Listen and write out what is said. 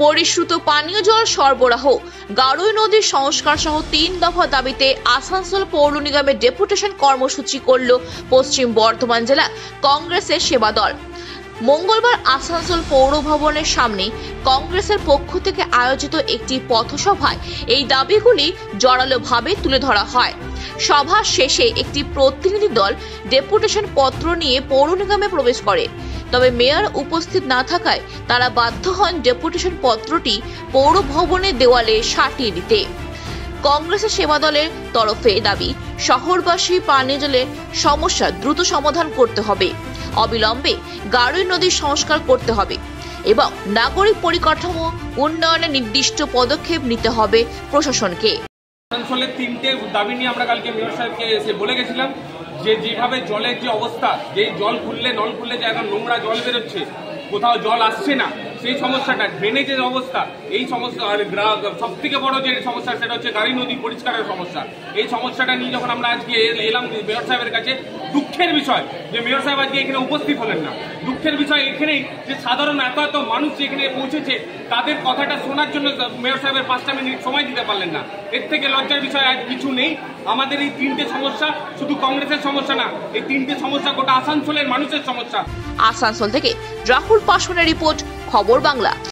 পরিশ্রুত পানীয় জল সরবরাহ, গারোই নদীর সংস্কার সহ 3 দফা দাবিতে আসানসোল পৌর নিগমের ডেপুটেশন কর্মসূচি করল পশ্চিম বর্ধমান জেলা কংগ্রেসের সেবা দল। মঙ্গলবার আসানসোল পৌর ভবনের সামনে কংগ্রেসের পক্ষ থেকে আয়োজিত একটি পথসভায় এই দাবিগুলি জোরালোভাবে তুলে ধরা হয়। সভা শেষে একটি প্রতিনিধি দল ডেপুটেশন পত্র নিয়ে পৌর নিগমে প্রবেশ করে, তবে মেয়র উপস্থিত না থাকায় তারা বাধ্য হন ডেপুটেশন পত্রটি পৌর ভবনের দেওয়ালে সাটিয়ে দিতে। কংগ্রেসের সেবা দলের তরফে দাবি, শহরবাসী পানীয় জলের সমস্যা দ্রুত সমাধান করতে হবে, অবিলম্বে গারোই নদীর সংস্কার করতে হবে এবং নাগরিক পরিকাঠামো উন্নয়নে নির্দিষ্ট পদক্ষেপ নিতে হবে প্রশাসনকে। আসানসোলের 3টে দাবি নিয়ে আমরা কালকে মেয়র সাহেবকে এসে বলে গেছিলাম যে যেভাবে জলের যে অবস্থা, যে জল খুললে নল খুললে যে এখন নোংরা জল বেরোচ্ছে, কোথাও জল আসছে না, সেই সমস্যাটা, ড্রেনেজের অবস্থা, এই সমস্যা, আর সব থেকে বড় যে সমস্যা সেটা হচ্ছে গারোই নদী পরিষ্কারের সমস্যা। এই সমস্যাটা নিয়ে যখন আমরা আজকে এলাম মেয়র সাহেবের কাছে, দুঃখের বিষয় যে মেয়র সাহেব আজকে এখানে উপস্থিত হলেন না। দুঃখের বিষয় এখানেই যে সাধারণ এত মানুষ এখানে পৌঁছেছে, তাদের কথাটা শোনার জন্য মেয়র সাহেবের 5টা মিনিট সময় দিতে পারলেন না। এর থেকে লজ্জার বিষয় আর কিছু নেই। আমাদের এই 3টে সমস্যা শুধু কংগ্রেসের সমস্যা না, এই 3টে সমস্যা গোটা আসানসোলের মানুষের সমস্যা। আসানসোল থেকে রাহুল পাসওয়ানের রিপোর্ট, খবর বাংলা।